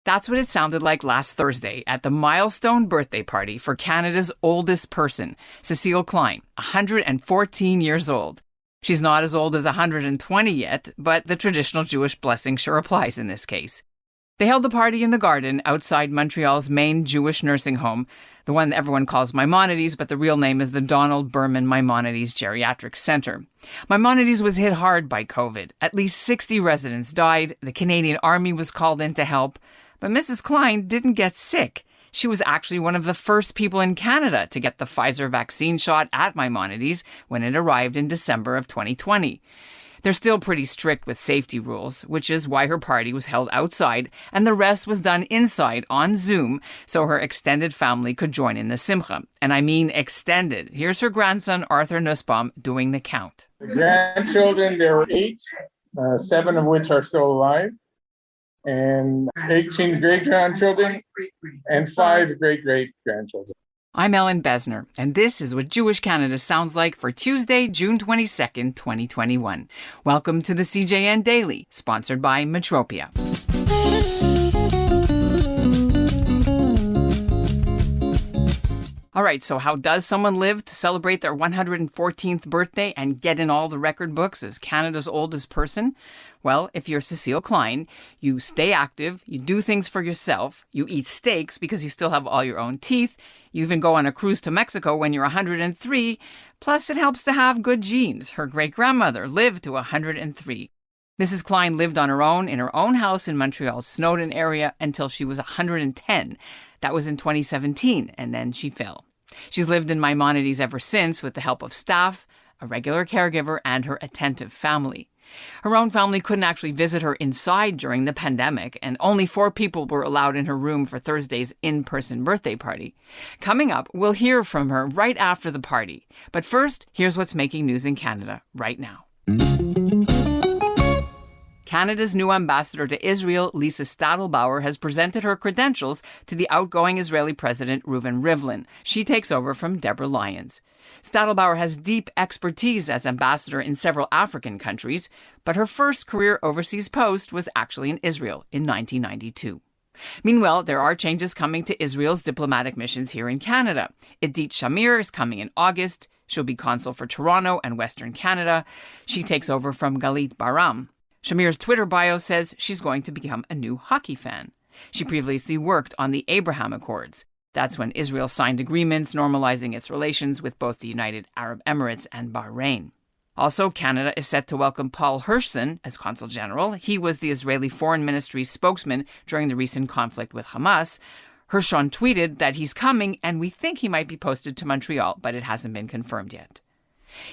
That's what it sounded like last Thursday at the milestone birthday party for Canada's oldest person, Cecile Klein, 114 years old. She's not as old as 120 yet, but the traditional Jewish blessing sure applies in this case. They held the party in the garden outside Montreal's main Jewish nursing home, the one everyone calls Maimonides, but the real name is the Donald Berman Maimonides Geriatric Center. Maimonides was hit hard by COVID. At least 60 residents died. The Canadian Army was called in to help. But Mrs. Klein didn't get sick. She was actually one of the first people in Canada to get the Pfizer vaccine shot at Maimonides when it arrived in December of 2020. They're still pretty strict with safety rules, which is why her party was held outside and the rest was done inside on Zoom so her extended family could join in the simcha. And I mean extended. Here's her grandson, Arthur Nussbaum, doing the count. The grandchildren, there were 8, 7 of which are still alive, and 18 great-grandchildren, and 5 great-great-grandchildren. I'm Ellin Besner, and this is what Jewish Canada sounds like for Tuesday, June 22nd, 2021. Welcome to the CJN Daily, sponsored by Metropia. All right, so how does someone live to celebrate their 114th birthday and get in all the record books as Canada's oldest person? Well, if you're Cecile Klein, you stay active, you do things for yourself, you eat steaks because you still have all your own teeth, you even go on a cruise to Mexico when you're 103, plus it helps to have good genes. Her great-grandmother lived to 103. Mrs. Klein lived on her own in her own house in Montreal's Snowdon area until she was 110. That was in 2017, and then she fell. She's lived in Maimonides ever since with the help of staff, a regular caregiver, and her attentive family. Her own family couldn't actually visit her inside during the pandemic, and only 4 people were allowed in her room for Thursday's in-person birthday party. Coming up, we'll hear from her right after the party. But first, here's what's making news in Canada right now. Canada's new ambassador to Israel, Lisa Stadelbauer, has presented her credentials to the outgoing Israeli president, Reuven Rivlin. She takes over from Deborah Lyons. Stadelbauer has deep expertise as ambassador in several African countries, but her first career overseas post was actually in Israel in 1992. Meanwhile, there are changes coming to Israel's diplomatic missions here in Canada. Idit Shamir is coming in August. She'll be consul for Toronto and Western Canada. She takes over from Galit Baram. Shamir's Twitter bio says she's going to become a new hockey fan. She previously worked on the Abraham Accords. That's when Israel signed agreements normalizing its relations with both the United Arab Emirates and Bahrain. Also, Canada is set to welcome Paul Hirschson as Consul General. He was the Israeli Foreign Ministry's spokesman during the recent conflict with Hamas. Hirschson tweeted that he's coming and we think he might be posted to Montreal, but it hasn't been confirmed yet.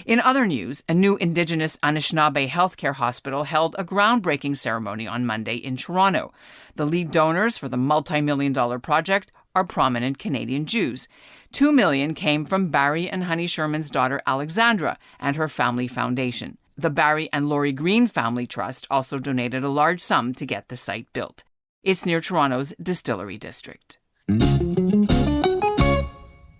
In other news, a new Indigenous Anishinaabe healthcare hospital held a groundbreaking ceremony on Monday in Toronto. The lead donors for the multi-million-dollar project are prominent Canadian Jews. $2 million came from Barry and Honey Sherman's daughter Alexandra and her family foundation. The Barry and Laurie Green Family Trust also donated a large sum to get the site built. It's near Toronto's Distillery District.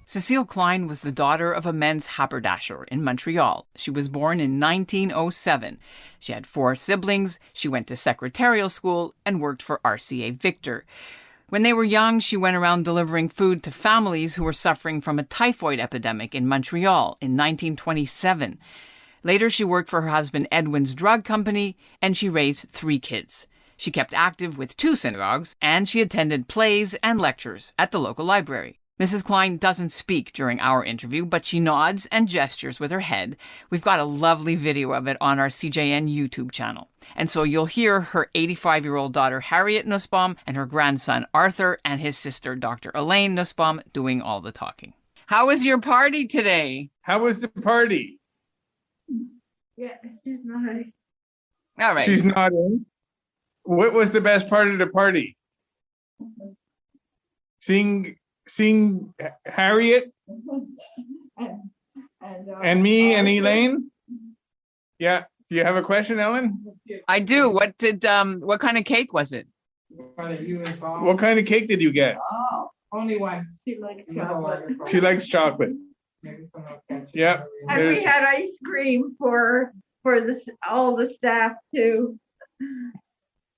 Cecile Klein was the daughter of a men's haberdasher in Montreal. She was born in 1907. She had 4 siblings, she went to secretarial school, and worked for RCA Victor. When they were young, she went around delivering food to families who were suffering from a typhoid epidemic in Montreal in 1927. Later, she worked for her husband Edwin's drug company, and she raised 3 kids. She kept active with 2 synagogues, and she attended plays and lectures at the local library. Mrs. Klein doesn't speak during our interview, but she nods and gestures with her head. We've got a lovely video of it on our CJN YouTube channel. And so you'll hear her 85-year-old daughter Harriet Nussbaum and her grandson Arthur and his sister Dr. Elaine Nussbaum doing all the talking. How was your party today? How was the party? Yeah, she's not. All right. She's not in. What was the best part of the party? Seeing Harriet and me and Elaine. Yeah. Do you have a question, Ellin? I do. What kind of cake was it? What kind of cake did you get? Oh, only one. She likes chocolate. She likes chocolate. Yeah. And we had ice cream for all the staff too.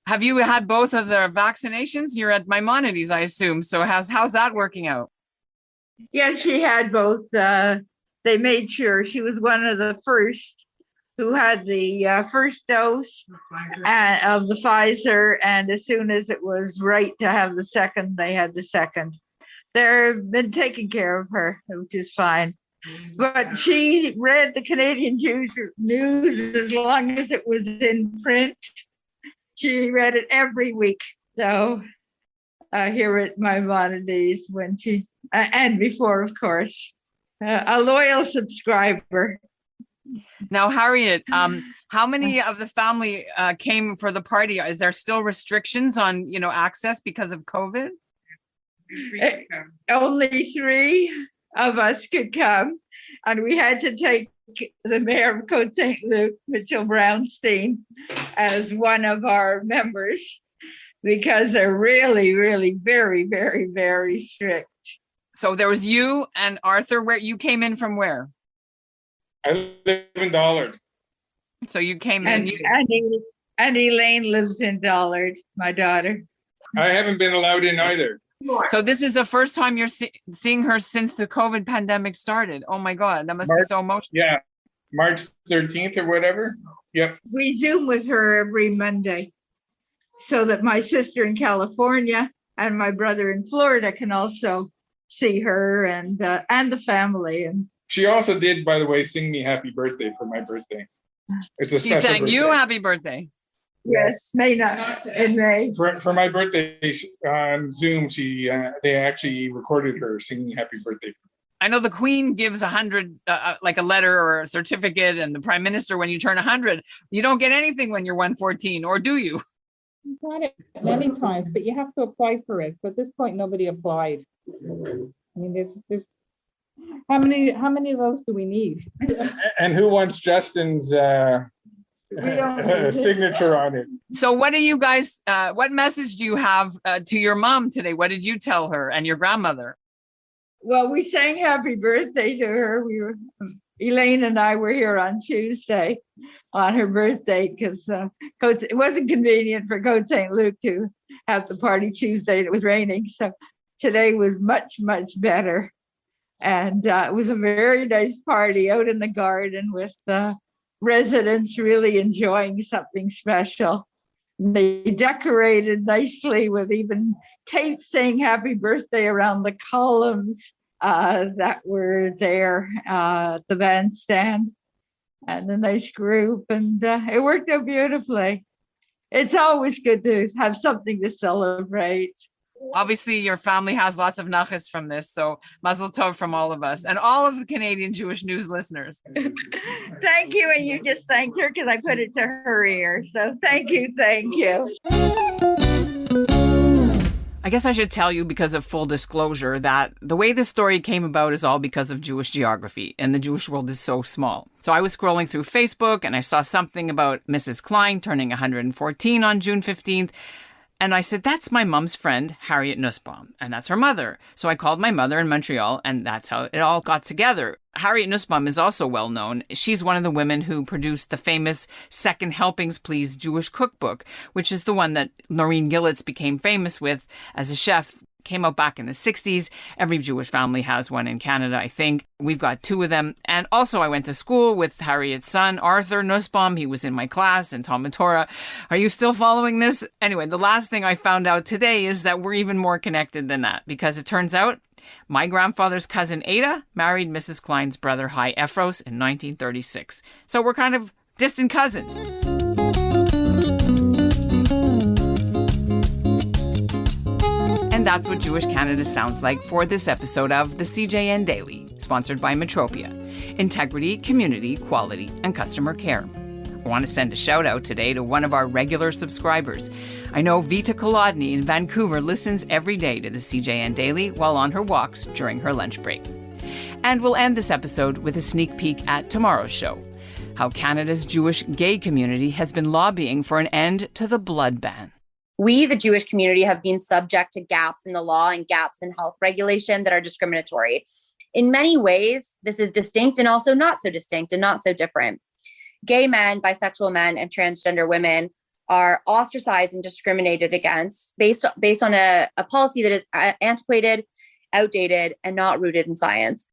Have you had both of the vaccinations? You're at Maimonides, I assume. So how's that working out? Yes, she had both. They made sure she was one of the first who had the first dose of the Pfizer. And as soon as it was right to have the second, they had the second. They've been taking care of her, which is fine. But she read the Canadian Jewish news as long as it was in print. She read it every week. So here at Maimonides when she, and before, of course, a loyal subscriber. Now, Harriet, how many of the family came for the party? Is there still restrictions on, access because of COVID? Only 3 of us could come, and we had to take the mayor of Côte St. Luc, Mitchell Brownstein, as one of our members because they're really, really very, very, very strict. So there was you and Arthur. Where you came in from? Where? I live in Dollard. So you came in. And Elaine lives in Dollard, my daughter. I haven't been allowed in either. So this is the first time you're seeing her since the COVID pandemic started. Oh my God, that must be so emotional. Yeah, March 13th or whatever. Yep. We Zoom with her every Monday so that my sister in California and my brother in Florida can also see her and the family. And she also did, by the way, sing me happy birthday for my birthday. It's a special She's saying birthday. You happy birthday. Yes, in May. For my birthday on Zoom, they actually recorded her singing happy birthday. I know the Queen gives 100, like a letter or a certificate, and the Prime Minister, when you turn 100, you don't get anything when you're 114, or do you? You've got it many times, but you have to apply for it. So at this point, nobody applied. I mean, there's how many of those do we need? And who wants Justin's signature on it? So what do you guys, what message do you have to your mom today? What did you tell her and your grandmother? Well, we sang happy birthday to her. Elaine and I were here on Tuesday on her birthday because it wasn't convenient for Côte St. Luc to have the party Tuesday. It was raining. So today was much, much better. And it was a very nice party out in the garden with residents really enjoying something special. They decorated nicely with even tape saying happy birthday around the columns that were there at the bandstand, and a nice group, and it worked out beautifully. It's always good to have something to celebrate. Obviously, your family has lots of nachas from this, so mazel tov from all of us and all of the Canadian Jewish News listeners. Thank you, and you just thanked her because I put it to her ear. So thank you. I guess I should tell you, because of full disclosure, that the way this story came about is all because of Jewish geography, and the Jewish world is so small. So I was scrolling through Facebook, and I saw something about Mrs. Klein turning 114 on June 15th. And I said, that's my mom's friend, Harriet Nussbaum, and that's her mother. So I called my mother in Montreal, and that's how it all got together. Harriet Nussbaum is also well known. She's one of the women who produced the famous Second Helpings Please Jewish cookbook, which is the one that Noreen Gillitz became famous with as a chef. Came out back in the 60s. Every Jewish family has one in Canada, I think. We've got 2 of them. And also I went to school with Harriet's son, Arthur Nussbaum. He was in my class in Talmud Torah. Are you still following this? Anyway, the last thing I found out today is that we're even more connected than that, because it turns out my grandfather's cousin Ada married Mrs. Klein's brother Hai Ephros in 1936. So we're kind of distant cousins. And that's what Jewish Canada sounds like for this episode of the CJN Daily, sponsored by Metropia. Integrity, community, quality, and customer care. I want to send a shout out today to one of our regular subscribers. I know Vita Kolodny in Vancouver listens every day to the CJN Daily while on her walks during her lunch break. And we'll end this episode with a sneak peek at tomorrow's show. How Canada's Jewish gay community has been lobbying for an end to the blood ban. We, the Jewish community, have been subject to gaps in the law and gaps in health regulation that are discriminatory. In many ways, this is distinct and also not so distinct and not so different. Gay men, bisexual men, and transgender women are ostracized and discriminated against based on a policy that is antiquated, outdated, and not rooted in science.